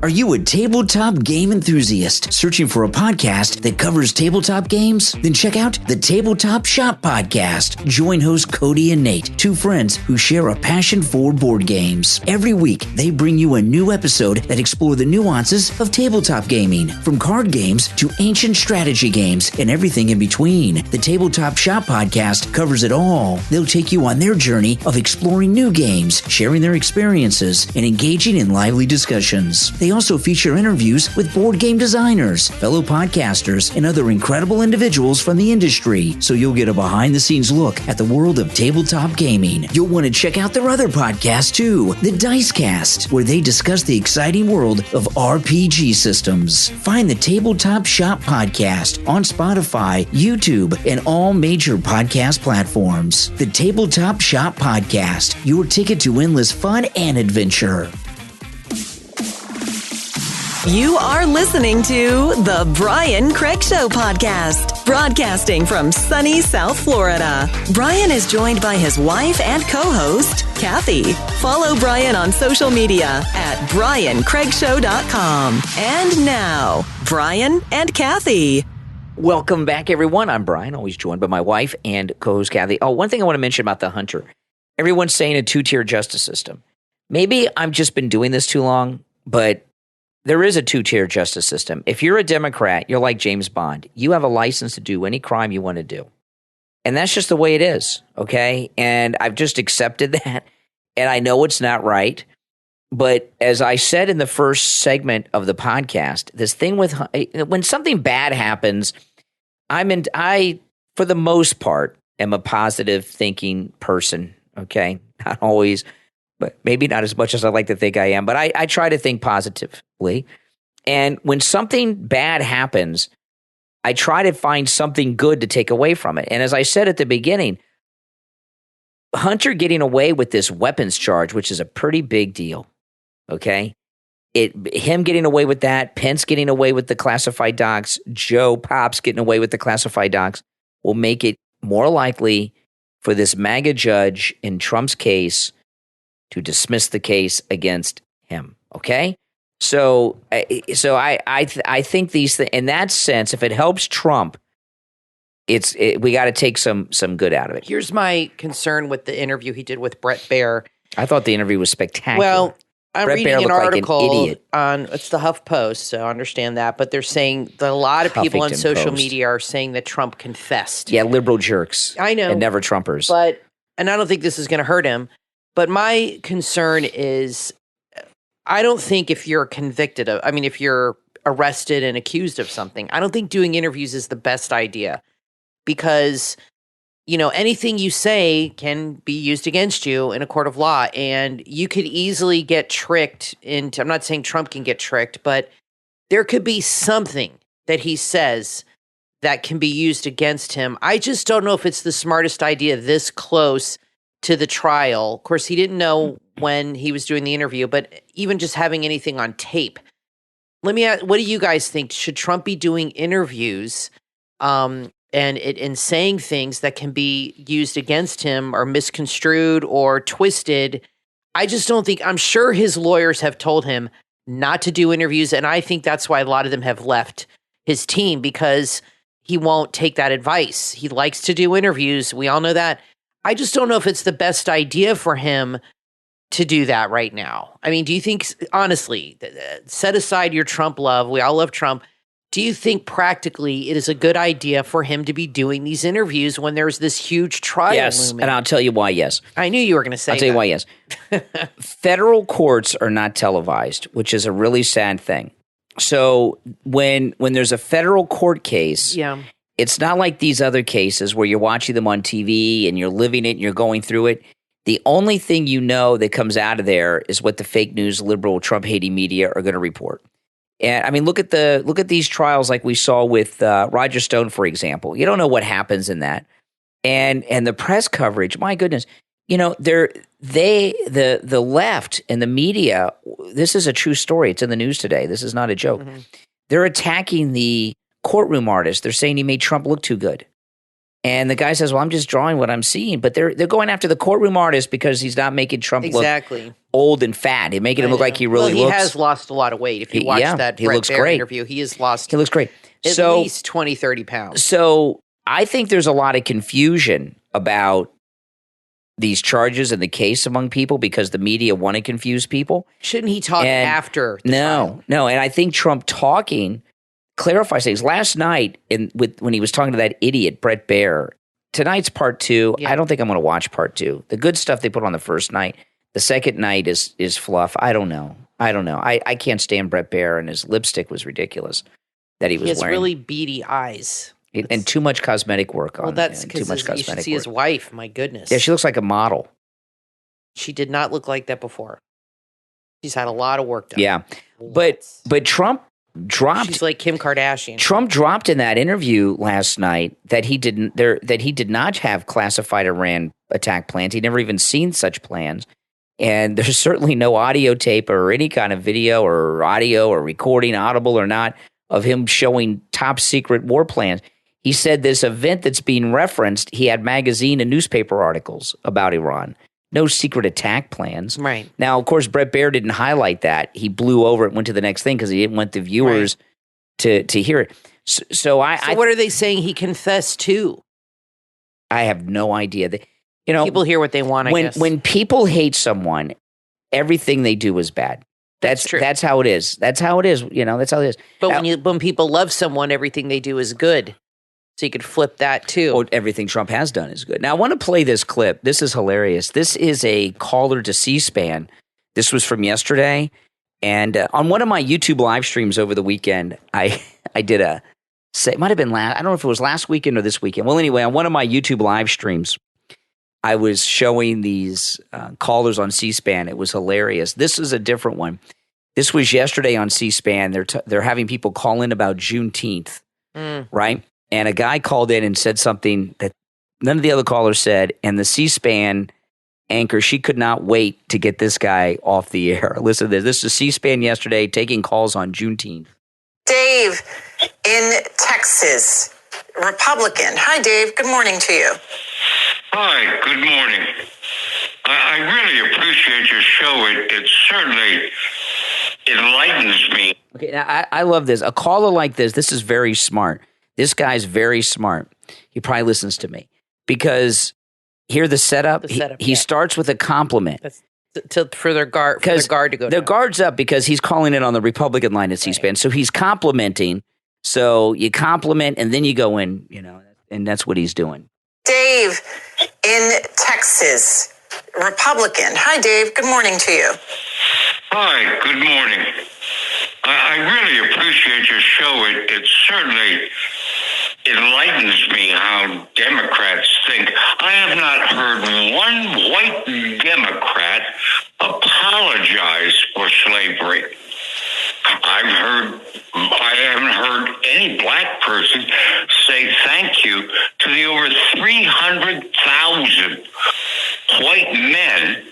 Are you a tabletop game enthusiast searching for a podcast that covers tabletop games? Then check out the Tabletop Shop Podcast. Join hosts Cody and Nate, two friends who share a passion for board games. Every week, they bring you a new episode that explore the nuances of tabletop gaming, from card games to ancient strategy games and everything in between. The Tabletop Shop Podcast covers it all. They'll take you on their journey of exploring new games, sharing their experiences, and engaging in lively discussions. They also feature interviews with board game designers, fellow podcasters, and other incredible individuals from the industry, so you'll get a behind-the-scenes look at the world of tabletop gaming. You'll want to check out their other podcast, too, the Dicecast, where they discuss the exciting world of RPG systems. Find the Tabletop Shop Podcast on Spotify, YouTube, and all major podcast platforms. The Tabletop Shop Podcast, your ticket to endless fun and adventure. You are listening to The Brian Craig Show podcast, broadcasting from sunny South Florida. Brian is joined by his wife and co-host, Kathy. Follow Brian on social media at BrianCraigShow.com. And now, Brian and Kathy. Welcome back, everyone. I'm Brian, always joined by my wife and co-host Kathy. Oh, one thing I want to mention about the Hunter. Everyone's saying a two-tier justice system. Maybe I've just been doing this too long, but there is a two-tier justice system. If you're a Democrat, you're like James Bond. You have a license to do any crime you want to do. And that's just the way it is, okay? And I've just accepted that, and I know it's not right. But as I said in the first segment of the podcast, this thing with when something bad happens, I, for the most part, am a positive thinking person, okay? Not always, but maybe not as much as I like to think I am. But I try to think positively. And when something bad happens, I try to find something good to take away from it. And as I said at the beginning, Hunter getting away with this weapons charge, which is a pretty big deal, okay? Him getting away with that, Pence getting away with the classified docs, Joe Pops getting away with the classified docs, will make it more likely for this MAGA judge in Trump's case to dismiss the case against him, okay? So I think these things, in that sense, if it helps Trump, we got to take some good out of it. Here's my concern with the interview he did with Brett Baer. I thought the interview was spectacular. Well, I'm Brett reading Baer an article like an idiot. on it's the HuffPost, so I understand that. But they're saying that a lot of people on Huffington social Post. media are saying that Trump confessed. Yeah, liberal jerks. I know, and never Trumpers. And I don't think this is going to hurt him. But my concern is, I don't think if you're convicted of, if you're arrested and accused of something, I don't think doing interviews is the best idea, because, anything you say can be used against you in a court of law, and you could easily get tricked into, I'm not saying Trump can get tricked, but there could be something that he says that can be used against him. I just don't know if it's the smartest idea this close to the trial. Of course, he didn't know when he was doing the interview, but even just having anything on tape. Let me ask, what do you guys think? Should Trump be doing interviews and saying things that can be used against him or misconstrued or twisted? I just don't think, I'm sure his lawyers have told him not to do interviews. And I think that's why a lot of them have left his team, because he won't take that advice. He likes to do interviews. We all know that. I just don't know if it's the best idea for him to do that right now. I mean, do you think, honestly, set aside your Trump love, we all love Trump, do you think practically it is a good idea for him to be doing these interviews when there's this huge trial yes, looming? And I'll tell you why, yes. I knew you were going to say that. I'll tell you why, yes. Federal courts are not televised, which is a really sad thing. So when there's a federal court case, it's not like these other cases where you're watching them on TV and you're living it and you're going through it. The only thing you know that comes out of there is what the fake news, liberal, Trump-hating media are going to report. And I mean, look at these trials like we saw with Roger Stone, for example. You don't know what happens in that, and the press coverage. My goodness, you know, the left and the media. This is a true story. It's in the news today. This is not a joke. Mm-hmm. They're attacking the courtroom artist. They're saying he made Trump look too good. And the guy says, well, I'm just drawing what I'm seeing. But they're going after the courtroom artist because he's not making Trump look old and fat. He's making him look like he really looks. He has lost a lot of weight. If you watch that Brett looks Baer great. interview, he has lost He looks great. At least 20, 30 pounds. So I think there's a lot of confusion about these charges and the case among people because the media want to confuse people. Shouldn't he talk after the trial? No. And I think Trump talking clarifies things. Last night, when he was talking to that idiot, Brett Baer, tonight's part 2. Yeah. I don't think I'm going to watch part 2. The good stuff they put on the first night. The second night is fluff. I don't know. I can't stand Brett Baer, and his lipstick was ridiculous that he was wearing. He has really beady eyes. And too much cosmetic work on. Well, that's because you should see his wife. My goodness. Yeah, she looks like a model. She did not look like that before. She's had a lot of work done. Yeah, but Trump dropped. She's like Kim Kardashian. Trump dropped in that interview last night that he did not have classified Iran attack plans. He'd never even seen such plans. And there's certainly no audio tape or any kind of video or audio or recording, audible or not, of him showing top secret war plans. He said this event that's being referenced, he had magazine and newspaper articles about Iran. No secret attack plans. Right. Now, of course, Brett Baer didn't highlight that. He blew over it, went to the next thing because he didn't want the viewers to hear it. So what are they saying he confessed to? I have no idea. People hear what they want, I guess. When people hate someone, everything they do is bad. That's true. That's how it is. That's how it is. That's how it is. But when people love someone, everything they do is good. So you could flip that too. Oh, everything Trump has done is good. Now, I want to play this clip. This is hilarious. This is a caller to C-SPAN. This was from yesterday. And on one of my YouTube live streams over the weekend, I did it might have been I don't know if it was last weekend or this weekend. Well, anyway, on one of my YouTube live streams, I was showing these callers on C-SPAN. It was hilarious. This is a different one. This was yesterday on C-SPAN. They're having people call in about Juneteenth, right? And a guy called in and said something that none of the other callers said. And the C-SPAN anchor, she could not wait to get this guy off the air. Listen to this. This is C-SPAN yesterday taking calls on Juneteenth. Dave in Texas, Republican. Hi, Dave. Good morning to you. Hi, good morning. I really appreciate your show. It certainly enlightens me. Okay, now I love this. A caller like this is very smart. This guy's very smart. He probably listens to me because here the setup. He starts with a compliment. For their guard to go. Their guard's up because he's calling it on the Republican line at C-SPAN. Right. So he's complimenting. So you compliment and then you go in, and that's what he's doing. Dave in Texas, Republican. Hi, Dave. Good morning to you. Hi, good morning. I really appreciate your show. It certainly enlightens me how Democrats think. I have not heard one white Democrat apologize for slavery. I haven't heard any black person say thank you to the over 300,000 white men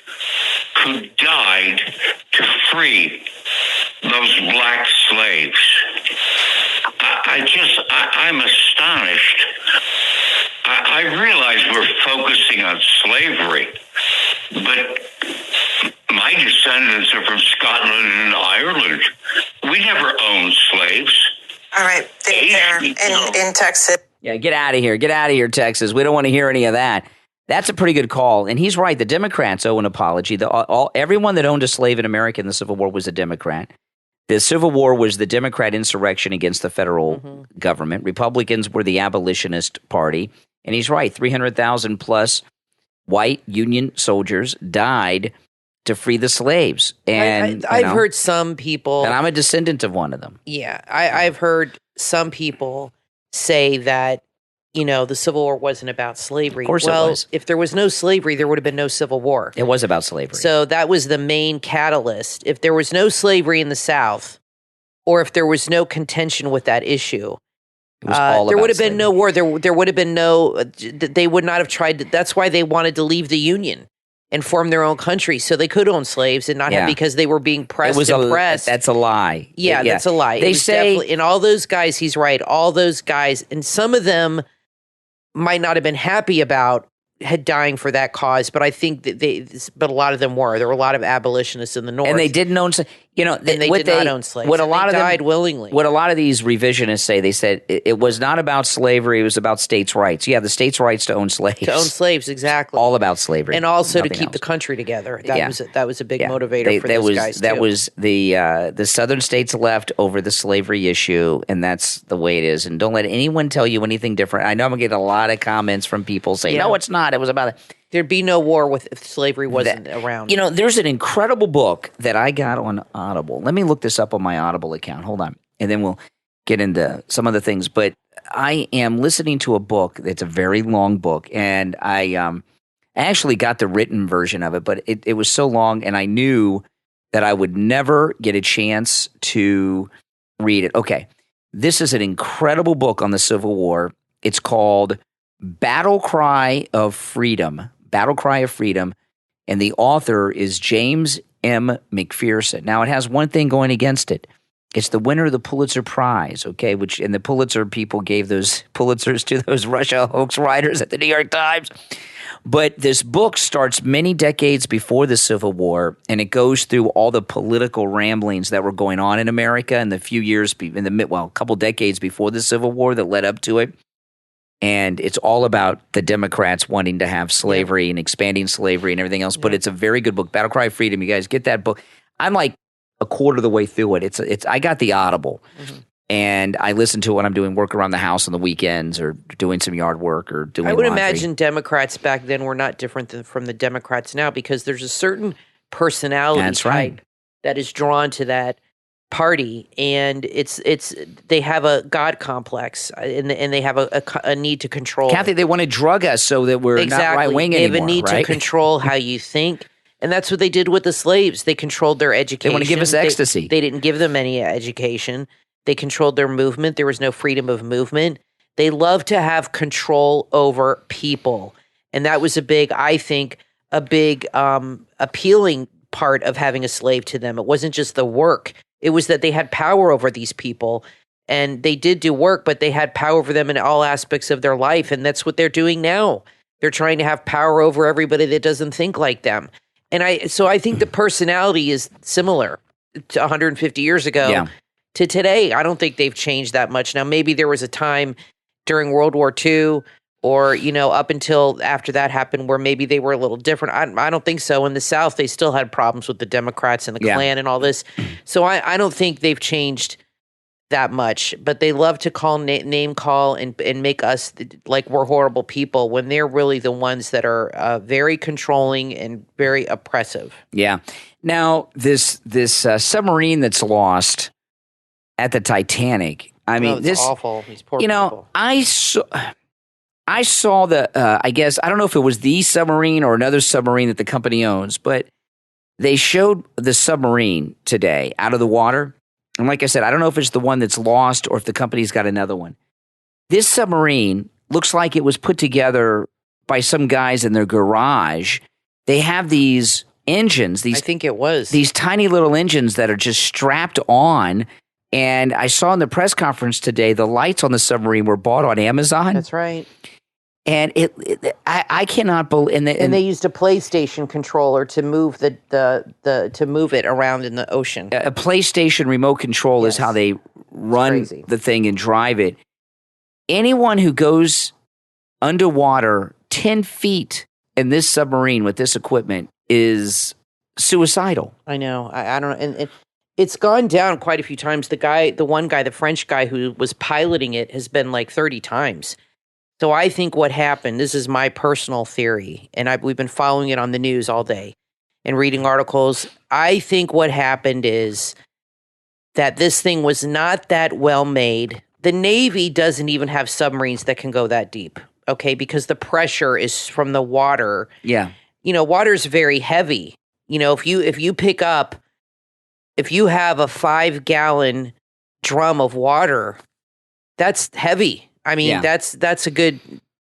who died to free those black slaves. I'm astonished. I realize we're focusing on slavery, but my descendants are from Scotland and Ireland. We never owned slaves. All right, they're in Texas. Yeah, get out of here. Get out of here, Texas. We don't want to hear any of that. That's a pretty good call. And he's right. The Democrats owe an apology. Everyone that owned a slave in America in the Civil War was a Democrat. The Civil War was the Democrat insurrection against the federal government. Republicans were the abolitionist party. And he's right. 300,000 plus white Union soldiers died to free the slaves. And I've heard some people... And I'm a descendant of one of them. Yeah. I've heard some people say that, the Civil War wasn't about slavery. Of course it was. If there was no slavery, there would have been no Civil War. It was about slavery. So that was the main catalyst. If there was no slavery in the South, or if there was no contention with that issue, there would have been no war. There would have been no... They would not have tried to... That's why they wanted to leave the Union and form their own country, so they could own slaves and not have, because they were being pressed and pressed. That's a lie. Yeah, that's a lie. They say... And all those guys, he's right, all those guys, and some of them might not have been happy about dying for that cause, but I think that but a lot of them were. There were a lot of abolitionists in the North. And they didn't own slaves. They did not own slaves. What a lot of them died willingly. What a lot of these revisionists say, they said it was not about slavery, it was about states' rights. Yeah, the states' rights to own slaves. To own slaves, exactly. All about slavery. And also to keep the country together. That was a big motivator for those guys, too. That was the southern states left over the slavery issue, and that's the way it is. And don't let anyone tell you anything different. I know I'm going to get a lot of comments from people saying, no, it's not. It was about it. There'd be no war if slavery wasn't around. There's an incredible book that I got on Audible. Let me look this up on my Audible account. Hold on. And then we'll get into some of the things. But I am listening to a book that's a very long book. And I actually got the written version of it. But it was so long, and I knew that I would never get a chance to read it. Okay. This is an incredible book on the Civil War. It's called Battle Cry of Freedom. Battle Cry of Freedom, and the author is James M. McPherson. Now, it has one thing going against it. It's the winner of the Pulitzer Prize, okay, and the Pulitzer people gave those Pulitzers to those Russia hoax writers at the New York Times. But this book starts many decades before the Civil War, and it goes through all the political ramblings that were going on in America in the few years, a couple decades before the Civil War that led up to it. And it's all about the Democrats wanting to have slavery and expanding slavery and everything else. But it's a very good book, Battle Cry of Freedom. You guys get that book. I'm like a quarter of the way through it. I got the Audible, and I listen to it when I'm doing work around the house on the weekends or doing some yard work or doing laundry. Imagine Democrats back then were not different from the Democrats now, because there's a certain personality type that is drawn to that party, and they have a God complex, and they have a need to control. Kathy, they want to drug us so that we're not right wing anymore. They have a need to control how you think, and that's what they did with the slaves. They controlled their education. They want to give us ecstasy. They didn't give them any education. They controlled their movement. There was no freedom of movement. They loved to have control over people, and that was a big appealing part of having a slave to them. It wasn't just the work. It was that they had power over these people, and they did do work, but they had power over them in all aspects of their life, and that's what they're doing now. They're trying to have power over everybody that doesn't think like them. And I think the personality is similar to 150 years ago to today. I don't think they've changed that much. Now, maybe there was a time during World War II or, up until after that happened where maybe they were a little different. I don't think so. In the South, they still had problems with the Democrats and the Klan and all this. So I don't think they've changed that much. But they love to name call and make us like we're horrible people when they're really the ones that are very controlling and very oppressive. Yeah. Now, this submarine that's lost at the Titanic, it's awful. These poor people. I saw I guess, I don't know if it was the submarine or another submarine that the company owns, but they showed the submarine today out of the water. And like I said, I don't know if it's the one that's lost or if the company's got another one. This submarine looks like it was put together by some guys in their garage. They have these engines. I think it was. These tiny little engines that are just strapped on. And I saw in the press conference today, the lights on the submarine were bought on Amazon. That's right. And I cannot believe. And they used a PlayStation controller to move to move it around in the ocean. A PlayStation remote control is how they run the thing and drive it. Anyone who goes underwater 10 feet in this submarine with this equipment is suicidal. I know. I don't know. And it's gone down quite a few times. The French guy who was piloting it has been like 30 times. So I think what happened, this is my personal theory, and we've been following it on the news all day and reading articles. I think what happened is that this thing was not that well made. The Navy doesn't even have submarines that can go that deep, okay, because the pressure is from the water. Yeah. Water's very heavy. If you have a 5-gallon drum of water, that's heavy. I mean, that's a good,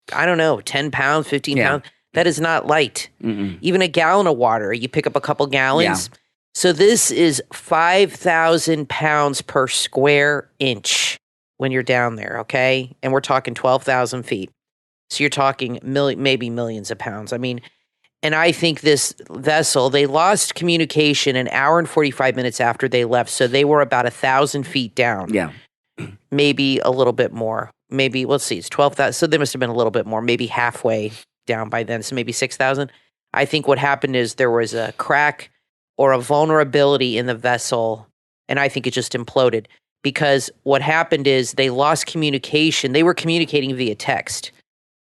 10 pounds, 15 pounds. That is not light. Mm-mm. Even a gallon of water, you pick up a couple gallons. Yeah. So this is 5,000 pounds per square inch when you're down there, okay? And we're talking 12,000 feet. So you're talking maybe millions of pounds. I mean, and I think this vessel, they lost communication an hour and 45 minutes after they left. So they were about 1,000 feet down. Yeah. Maybe a little bit more. Maybe, let's see, it's 12,000. So they must have been a little bit more, maybe halfway down by then. So maybe 6,000. I think what happened is there was a crack or a vulnerability in the vessel, and I think it just imploded because what happened is they lost communication. They were communicating via text.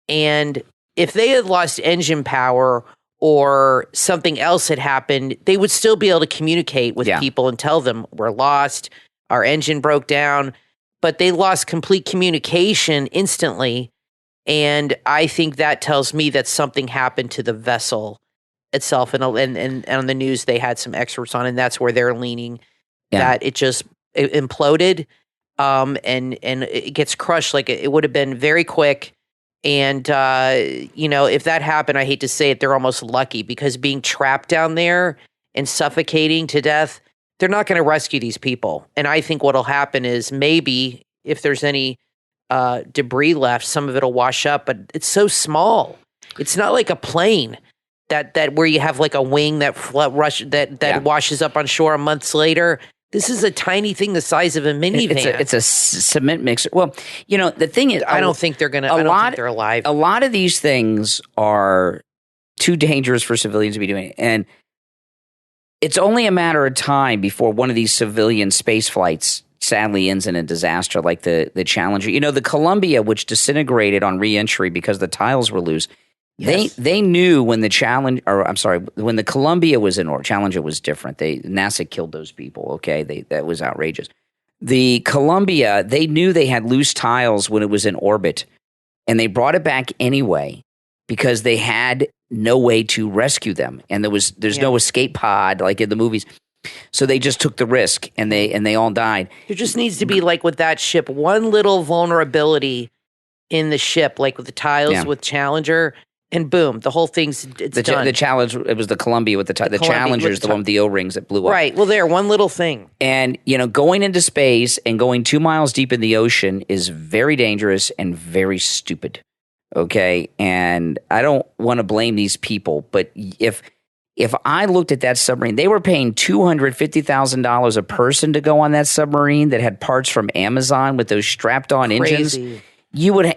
And if they had lost engine power or something else had happened, they would still be able to communicate with people and tell them, we're lost, our engine broke down. But they lost complete communication instantly. And I think that tells me that something happened to the vessel itself. And on the news, they had some experts on, and that's where they're leaning, that it imploded and it gets crushed. Like it would have been very quick. And, if that happened, I hate to say it, they're almost lucky because being trapped down there and suffocating to death, they're not going to rescue these people. And I think what'll happen is maybe if there's any debris left, some of it'll wash up, but it's so small. It's not like a plane that where you have like a wing that washes up on shore months later. This is a tiny thing the size of a minivan. It's a cement mixer. Well, the thing is, I don't think they're going to. I don't think they're alive. A lot of these things are too dangerous for civilians to be doing, and it's only a matter of time before one of these civilian space flights sadly ends in a disaster like the Challenger. The Columbia, which disintegrated on re-entry because the tiles were loose. Yes. They knew when when the Columbia was in orbit. Challenger was different. NASA killed those people. Okay, that was outrageous. The Columbia, they knew they had loose tiles when it was in orbit, and they brought it back anyway because they had no way to rescue them, and there's no escape pod like in the movies. So they just took the risk, and they all died. There just needs to be, like with that ship, one little vulnerability in the ship, like with the tiles with Challenger, and boom, the whole thing's done. The Challenge, it was the Columbia with the Challenger's the one with the O-rings that blew up. Right. Well, one little thing. And going into space and going 2 miles deep in the ocean is very dangerous and very stupid. Okay, and I don't want to blame these people, but if I looked at that submarine, they were paying $250,000 a person to go on that submarine that had parts from Amazon with those strapped-on engines. You would.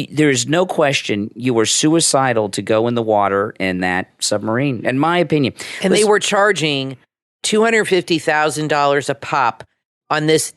There's no question you were suicidal to go in the water in that submarine, in my opinion. And they were charging $250,000 a pop on this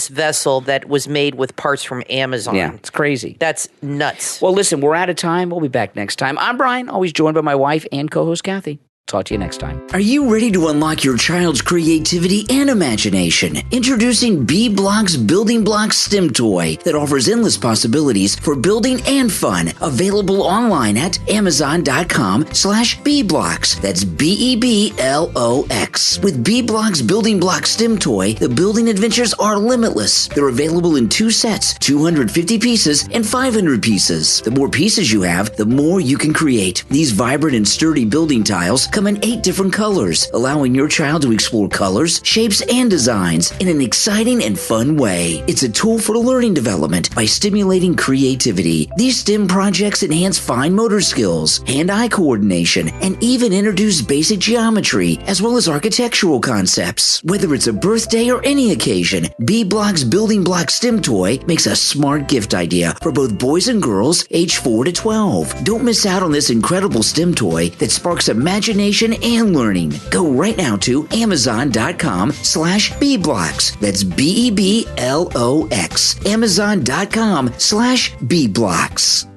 vessel that was made with parts from Amazon. Yeah, it's crazy. That's nuts. Well, listen, we're out of time. We'll be back next time. I'm Brian, always joined by my wife and co-host Kathy. Talk to you next time. Are you ready to unlock your child's creativity and imagination? Introducing B-Block's Building Block STEM toy that offers endless possibilities for building and fun. Available online at Amazon.com/B-Blocks. That's BEBLOX. With B-Block's Building Block STEM toy, the building adventures are limitless. They're available in 2 sets, 250 pieces and 500 pieces. The more pieces you have, the more you can create. These vibrant and sturdy building tiles come come in 8 different colors, allowing your child to explore colors, shapes, and designs in an exciting and fun way. It's a tool for learning development by stimulating creativity. These STEM projects enhance fine motor skills, hand-eye coordination, and even introduce basic geometry, as well as architectural concepts. Whether it's a birthday or any occasion, B-Block's Building Block STEM toy makes a smart gift idea for both boys and girls age 4 to 12. Don't miss out on this incredible STEM toy that sparks imagination and learning. Go right now to Amazon.com/BBlocks. That's BEBLOX. Amazon.com/BBlocks.